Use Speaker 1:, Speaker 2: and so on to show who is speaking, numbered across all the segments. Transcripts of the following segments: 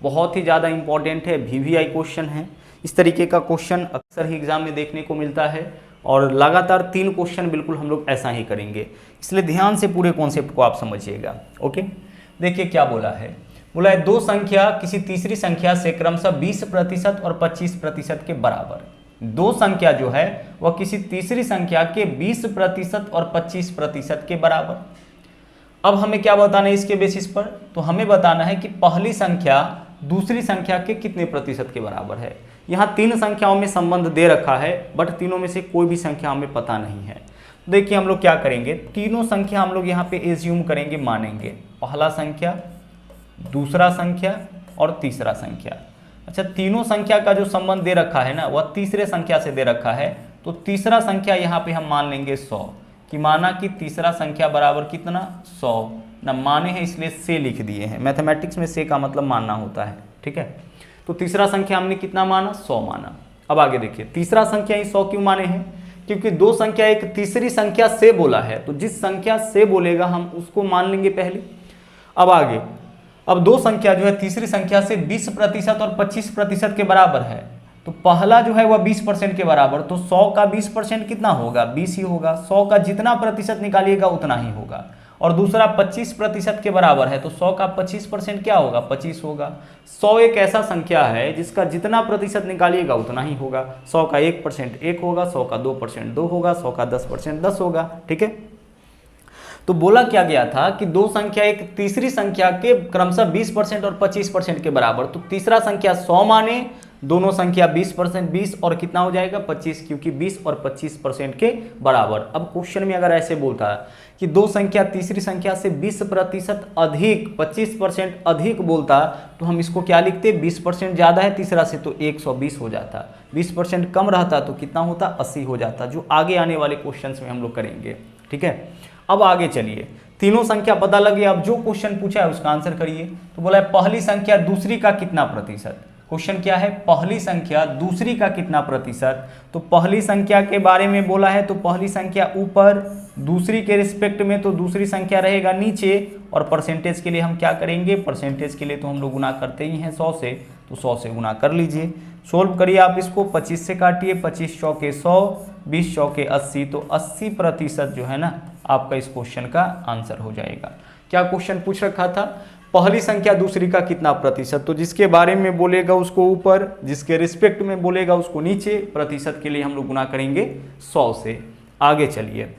Speaker 1: बहुत ही ज़्यादा इंपॉर्टेंट है, वीवीआई क्वेश्चन है। इस तरीके का क्वेश्चन अक्सर ही एग्जाम में देखने को मिलता है और लगातार 3 क्वेश्चन बिल्कुल हम लोग ऐसा ही करेंगे, इसलिए ध्यान से पूरे कॉन्सेप्ट को आप समझिएगा। ओके, देखिए क्या बोला है। बोला है 2 संख्या किसी तीसरी संख्या से क्रमशः 20% और 25% के बराबर। 2 संख्या जो है वह किसी तीसरी संख्या के 20% और 25% के बराबर। अब हमें क्या बताना है इसके बेसिस पर, तो हमें बताना है कि पहली संख्या दूसरी संख्या के कितने प्रतिशत के बराबर है। यहाँ 3 संख्याओं में संबंध दे रखा है, बट तीनों में से कोई भी संख्या हमें पता नहीं है। देखिए हम लोग क्या करेंगे, तीनों संख्या हम लोग यहाँ पे एज्यूम करेंगे, मानेंगे। पहला संख्या, दूसरा संख्या और तीसरा संख्या। अच्छा, तीनों संख्या का जो संबंध दे रखा है ना, वह तीसरे संख्या से दे रखा है, तो तीसरा संख्या यहाँ पे हम मान लेंगे 100, कि माना कि तीसरा संख्या बराबर कितना 100 ना, माने हैं इसलिए से लिख दिए हैं। मैथमेटिक्स में से का मतलब मानना होता है, ठीक है। तो तीसरा संख्या हमने कितना माना, 100 माना। अब आगे देखिए, तीसरा संख्या ही 100 क्यों माने हैं, क्योंकि 2 संख्या एक तीसरी संख्या से बोला है, तो जिस संख्या से बोलेगा हम उसको मान लेंगे पहले। अब आगे, अब 2 संख्या जो है तीसरी संख्या से 20% और 25% के बराबर है, तो पहला जो है वह 20% के बराबर, तो 100 का 20% कितना होगा, 20 ही होगा। 100 का जितना प्रतिशत निकालिएगा उतना ही होगा। और दूसरा 25% के बराबर है, तो 100 का 25% क्या होगा, 25 होगा। 100 एक ऐसा संख्या है जिसका जितना प्रतिशत निकालिएगा उतना ही होगा। 100 का 1% 1 होगा, 100 का 2% 2 होगा, 100 का 10% 10 होगा, ठीक है। तो बोला क्या गया था कि 2 संख्या एक तीसरी संख्या के क्रमशः 20% और 25% के बराबर, तो तीसरा संख्या 100 माने, दोनों संख्या 20% 20 और कितना हो जाएगा 25, क्योंकि 20 और 25% के बराबर। अब क्वेश्चन में अगर ऐसे बोलता है कि 2 संख्या तीसरी संख्या से 20% अधिक 25% अधिक बोलता, तो हम इसको क्या लिखते, 20% ज़्यादा है तीसरा से तो 120 हो जाता, 20% कम रहता तो कितना होता, 80 हो जाता, जो आगे आने वाले क्वेश्चन में हम लोग करेंगे, ठीक है। अब आगे चलिए, तीनों संख्या पता लगे, अब जो क्वेश्चन पूछा है उसका आंसर करिए। तो बोला है पहली संख्या दूसरी का कितना प्रतिशत। क्वेश्चन क्या है, पहली संख्या दूसरी का कितना प्रतिशत। तो पहली संख्या के बारे में बोला है, तो पहली संख्या ऊपर, दूसरी के रिस्पेक्ट में तो दूसरी संख्या रहेगा नीचे, और परसेंटेज के लिए हम क्या करेंगे, परसेंटेज के लिए तो हम लोग गुना करते ही हैं 100 से, तो 100 से गुना कर लीजिए। सोल्व करिए आप इसको, 25 से काटिए, 25 चौके 100, 20 चौके 80, तो 80% जो है ना आपका इस क्वेश्चन का आंसर हो जाएगा। क्या क्वेश्चन पूछ रखा था, पहली संख्या दूसरी का कितना प्रतिशत, तो जिसके बारे में बोलेगा उसको ऊपर, जिसके रिस्पेक्ट में बोलेगा उसको नीचे, प्रतिशत के लिए हम लोग गुना करेंगे 100 से। आगे चलिए,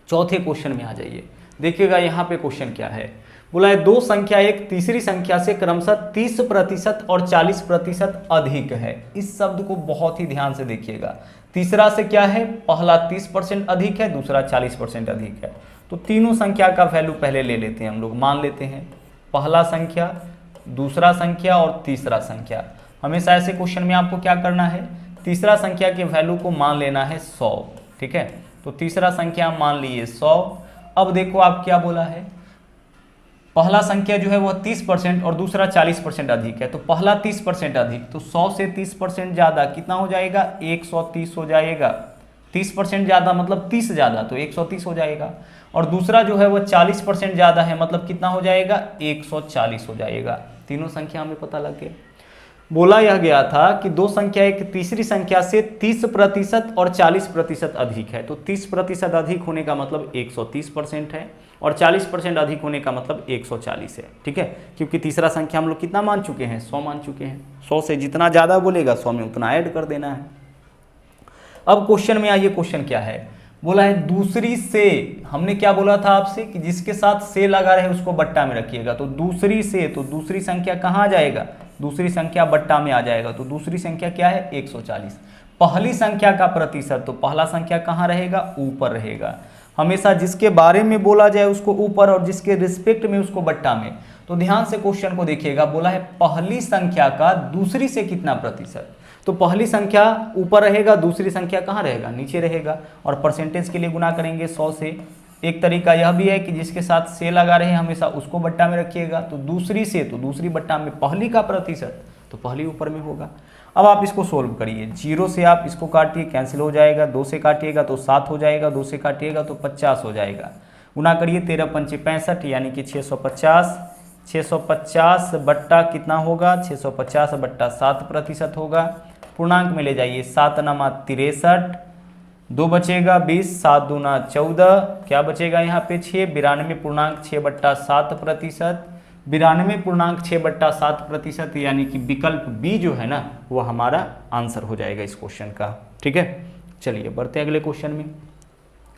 Speaker 1: चौथे क्वेश्चन में आ जाइए। देखिएगा यहाँ पे क्वेश्चन क्या है, बोला है 2 संख्या एक तीसरी संख्या से क्रमशः 30% और 40% अधिक है। इस शब्द को बहुत ही ध्यान से देखिएगा। तीसरा से क्या है, पहला 30% अधिक है, दूसरा 40% अधिक है, तो तीनों संख्या का वैल्यू पहले ले लेते हैं हम लोग, मान लेते हैं पहला संख्या, दूसरा संख्या और तीसरा संख्या। हमेशा ऐसे क्वेश्चन में आपको क्या करना है, तीसरा संख्या के वैल्यू को मान लेना है 100, ठीक है। तो तीसरा संख्या मान लिए 100। अब देखो आप क्या बोला है, पहला संख्या जो है वह 30% और दूसरा 40% अधिक है, तो पहला 30% अधिक, तो 100 से 30% ज़्यादा कितना हो जाएगा, 130 हो जाएगा। 30% ज़्यादा मतलब 30 ज़्यादा, तो 130 हो जाएगा। और दूसरा जो है वह 40% ज़्यादा है, मतलब कितना हो जाएगा, 140 हो जाएगा। तीनों संख्या हमें पता लग गया। बोला यह गया था कि 2 संख्या एक तीसरी संख्या से 30% और 40% अधिक है, तो 30% अधिक होने का मतलब 130% है, और 40% अधिक होने का मतलब 140 है, ठीक है। क्योंकि तीसरा संख्या हम लोग कितना मान चुके हैं, 100 मान चुके हैं। 100 से जितना ज़्यादा बोलेगा 100 में उतना ऐड कर देना है। अब क्वेश्चन में आइए, क्वेश्चन क्या है, बोला है दूसरी से, हमने क्या बोला था आपसे कि जिसके साथ से लगा रहे उसको बट्टा में रखिएगा, तो दूसरी से, तो दूसरी संख्या कहाँ आ जाएगा, दूसरी संख्या बट्टा में आ जाएगा, तो दूसरी संख्या क्या है, 140। पहली संख्या का प्रतिशत, तो पहला संख्या कहाँ रहेगा, ऊपर रहेगा। हमेशा जिसके बारे में बोला जाए उसको ऊपर और जिसके रिस्पेक्ट में उसको बट्टा में। तो ध्यान से क्वेश्चन को देखिएगा, बोला है पहली संख्या का दूसरी से कितना प्रतिशत, तो पहली संख्या ऊपर रहेगा, दूसरी संख्या कहाँ रहेगा, नीचे रहेगा, और परसेंटेज के लिए गुना करेंगे 100 से। एक तरीका यह भी है कि जिसके साथ से लगा रहे हमेशा उसको बट्टा में रखिएगा, तो दूसरी से, तो दूसरी बट्टा में पहली का प्रतिशत, तो पहली ऊपर में होगा। अब आप इसको सोल्व करिए, 0 से आप इसको काटिए, कैंसिल हो जाएगा, 2 से काटिएगा तो 7 हो जाएगा, 2 से काटिएगा तो 50 हो जाएगा। गुना करिए, 13 पंचे 65, यानी कि 650, 650 बट्टा कितना होगा, 650 बट्टा 7% होगा। पूर्णांक में ले जाइए, 7 नमा 63, 2 बचेगा 20, 7 दूना 14, क्या बचेगा यहाँ पे 6, 92.6/7%। 92.6/7% यानी कि विकल्प बी जो है ना वो हमारा आंसर हो जाएगा इस क्वेश्चन का। ठीक है, चलिए बढ़ते हैं अगले क्वेश्चन में।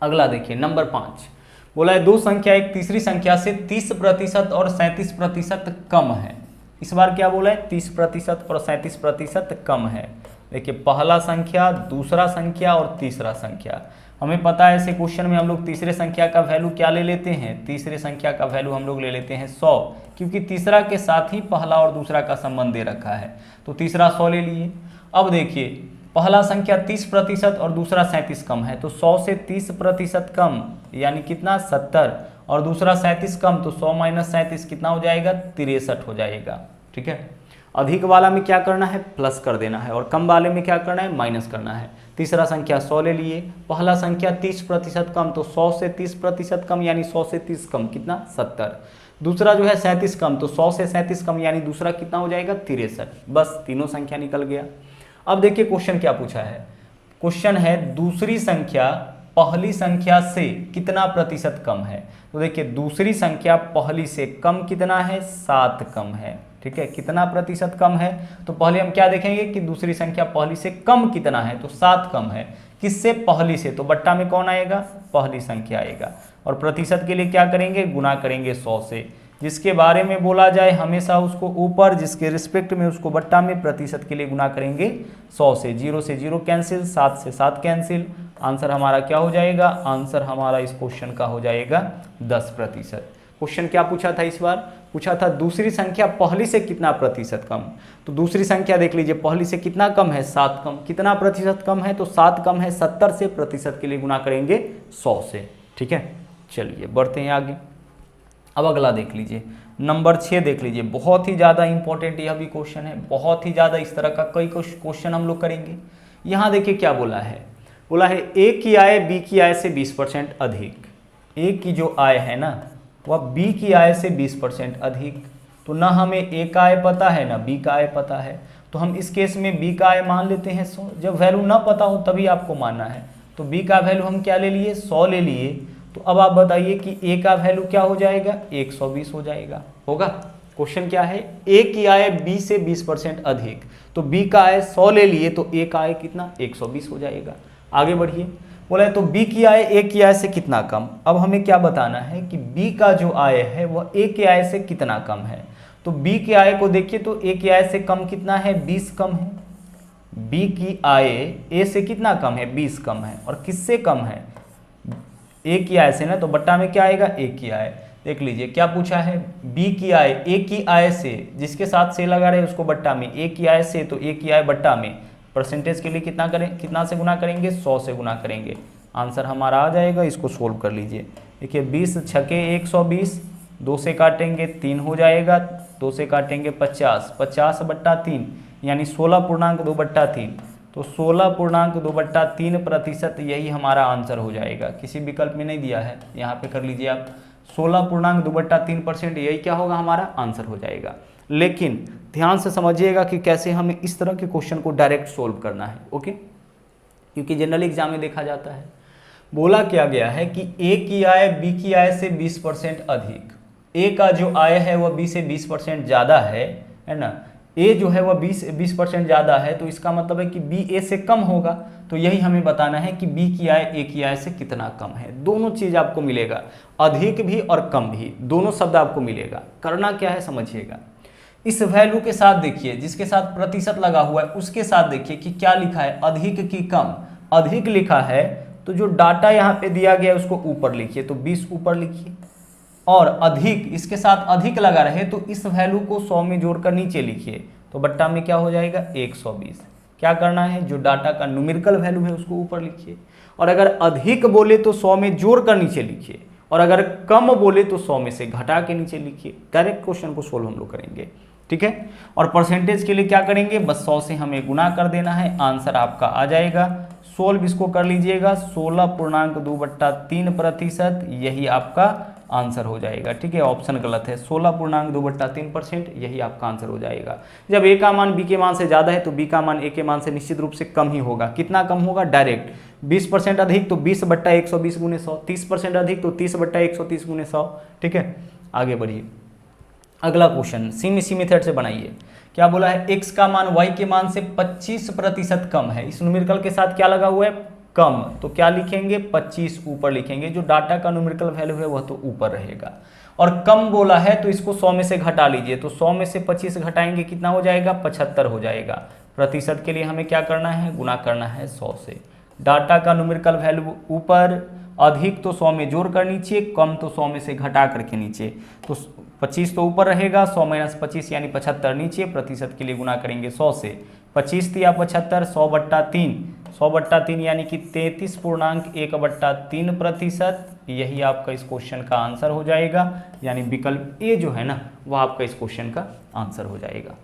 Speaker 1: अगला देखिए नंबर 5, बोला है दो संख्या एक तीसरी संख्या से 30% और 37% कम है। इस बार क्या बोला है, 30% और 37% कम है। देखिए पहला संख्या, दूसरा संख्या और तीसरा संख्या। हमें पता है ऐसे क्वेश्चन में हम लोग तीसरे संख्या का वैल्यू क्या ले लेते हैं, तीसरे संख्या का वैल्यू हम लोग ले लेते हैं 100, क्योंकि तीसरा के साथ ही पहला और दूसरा का संबंध दे रखा है, तो तीसरा 100 ले लिए। अब देखिए पहला संख्या 30% और दूसरा 37 कम है, तो 100 से 30% कम यानी कितना 70, और दूसरा 37 कम, तो 100 - 37 कितना हो जाएगा 63 हो जाएगा। ठीक है, अधिक वाला में क्या करना है, प्लस कर देना है, और कम वाले में क्या करना है, माइनस करना है। तीसरा संख्या 100 ले लिए, पहला संख्या 30% कम, तो 100 से 30% कम यानी 100 से 30 कम कितना 70। दूसरा जो है 37 कम, तो 100 से 37 कम यानी दूसरा कितना हो जाएगा 63। बस तीनों संख्या निकल गया। अब देखिए क्वेश्चन क्या पूछा है, क्वेश्चन है दूसरी संख्या पहली संख्या से कितना प्रतिशत कम है। तो देखिए दूसरी संख्या पहली से कम कितना है, 7 कम है। ठीक है, कितना प्रतिशत कम है, तो पहले हम क्या देखेंगे कि दूसरी संख्या पहली से कम कितना है, तो 7 कम है। किससे, पहली से, तो बट्टा में कौन आएगा, पहली संख्या आएगा। और प्रतिशत के लिए क्या करेंगे, गुना करेंगे 100 से। जिसके बारे में बोला जाए हमेशा उसको ऊपर, जिसके रिस्पेक्ट में उसको बट्टा में, प्रतिशत के लिए गुना करेंगे 100 से। 0 से 0 कैंसिल, 7 से 7 कैंसिल। आंसर हमारा क्या हो जाएगा, आंसर हमारा इस क्वेश्चन का हो जाएगा 10%। क्वेश्चन क्या पूछा था इस बार, पूछा था दूसरी संख्या पहली से कितना प्रतिशत कम। तो दूसरी संख्या देख लीजिए, पहली से कितना कम है, 7 कम। कितना प्रतिशत कम है, तो 7 कम है 70 से, प्रतिशत के लिए गुना करेंगे 100 से। ठीक है, चलिए बढ़ते हैं आगे। अब अगला देख लीजिए, नंबर 6 देख लीजिए, बहुत ही ज़्यादा इंपॉर्टेंट यह भी क्वेश्चन है, बहुत ही ज़्यादा इस तरह का कई क्वेश्चन हम लोग करेंगे। यहाँ देखिए क्या बोला है, बोला है ए की आय बी की आय से 20% अधिक। ए की जो आय है ना वह बी की आय से 20% अधिक। तो ना हमें ए का आय पता है ना बी का आय पता है, तो हम इस केस में बी का आय मान लेते हैं 100। जब वैल्यू ना पता हो तभी आपको मानना है। तो बी का वैल्यू हम क्या ले लिए, 100 ले लिए। तो अब आप बताइए कि ए का वैल्यू क्या हो जाएगा, 120 हो जाएगा। होगा, क्वेश्चन क्या है, ए की आय बी से 20% अधिक। तो बी का आय 100 ले लिए, तो ए का आय कितना 120 हो जाएगा। आगे बढ़िए, बोला है तो बी की आय ए की आय से कितना कम। अब हमें क्या बताना है कि बी का जो आय है वह ए के आय से कितना कम है। तो बी की आय को देखिए, तो ए की आय से कम कितना है, 20 कम है। बी की आय ए से कितना कम है, 20 कम है। और किससे कम है, ए की आय से ना, तो बट्टा में क्या आएगा, ए की आय। देख लीजिए क्या पूछा है, बी की आय ए की आय से, जिसके साथ से लगा रहे उसको बट्टा में, ए की आय से, तो ए की आय बट्टा में, परसेंटेज के लिए कितना करें, कितना से गुना करेंगे, 100 से गुना करेंगे। आंसर हमारा आ जाएगा, इसको सोल्व कर लीजिए। देखिए 20 छके 120, 2 से काटेंगे 3 हो जाएगा, 2 से काटेंगे 50, 50/3 यानी 16.2/3। तो 16.2/3% यही हमारा आंसर हो जाएगा। किसी विकल्प में नहीं दिया है, यहाँ पे कर लीजिए आप, 16.2/3% यही क्या होगा, हमारा आंसर हो जाएगा। लेकिन ध्यान से समझिएगा कि कैसे हमें इस तरह के क्वेश्चन को डायरेक्ट सोल्व करना है। ओके, क्योंकि जनरल एग्जाम में देखा जाता है, बोला क्या गया है कि ए की आय बी की आय से 20% अधिक। ए का जो आय है वह बी से 20% ज़्यादा है ना। ए जो है वह 20% ज़्यादा है, तो इसका मतलब है कि बी ए से कम होगा। तो यही हमें बताना है कि बी की आय ए की आय से कितना कम है। दोनों चीज़ आपको मिलेगा, अधिक भी और कम भी, दोनों शब्द आपको मिलेगा। करना क्या है समझिएगा, इस वैल्यू के साथ देखिए, जिसके साथ प्रतिशत लगा हुआ है उसके साथ देखिए कि क्या लिखा है, अधिक की कम। अधिक लिखा है तो जो डाटा यहाँ पे दिया गया है उसको ऊपर लिखिए, तो 20 ऊपर लिखिए। और अधिक, इसके साथ अधिक लगा रहे तो इस वैल्यू को 100 में जोड़कर नीचे लिखिए, तो बट्टा में क्या हो जाएगा 120। क्या करना है, जो डाटा का न्यूमेरिकल वैल्यू है उसको ऊपर लिखिए। और अगर अधिक बोले तो 100 में जोड़कर नीचे लिखिए, और अगर कम बोले तो 100 में से घटा के नीचे लिखिए। डायरेक्ट क्वेश्चन को सोल्व हम लोग करेंगे। ठीक है, और परसेंटेज के लिए क्या करेंगे, बस 100 से हमें गुना कर देना है, आंसर आपका आ जाएगा। सोल्व इसको कर लीजिएगा, 16.2/3%, यही आपका आंसर हो जाएगा। ठीक है, ऑप्शन गलत है, 16.2/3% यही आपका आंसर हो जाएगा। जब ए का मान बी के मान से ज़्यादा है तो बी का मान ए के मान से निश्चित रूप से कम ही होगा। कितना कम होगा? डायरेक्ट 20% अधिक तो 20/120 × 100, 30% अधिक तो 30/130 × 100। ठीक है, आगे बढ़िए। अगला क्वेश्चन सी मेथड से बनाइए। क्या बोला है? x का मान y के मान से 25% कम है। इस न्यूमेरिकल के साथ क्या लगा हुआ है? कम। तो क्या लिखेंगे? 25 ऊपर लिखेंगे। जो डाटा का न्यूमेरिकल वैल्यू है वह तो ऊपर रहेगा। और कम बोला है तो इसको 100 में से घटा लीजिए। तो 100 में से 25 घटाएंगे, कितना हो जाएगा? 75 हो जाएगा। प्रतिशत के लिए हमें क्या करना है? गुना करना है 100 से। डाटा का न्यूमेरिकल वैल्यू ऊपर, अधिक तो 100 में जोड़ कर नीचे, कम तो 100 में से घटा करके नीचे। तो 25 तो ऊपर रहेगा, 100 - 25 यानी 75 नीचे। प्रतिशत के लिए गुना करेंगे 100 से। 25 या 75, 100/3, 100/3 यानी कि 33.1/3%। यही आपका इस क्वेश्चन का आंसर हो जाएगा। यानी विकल्प ए जो है ना, वह आपका इस क्वेश्चन का आंसर हो जाएगा।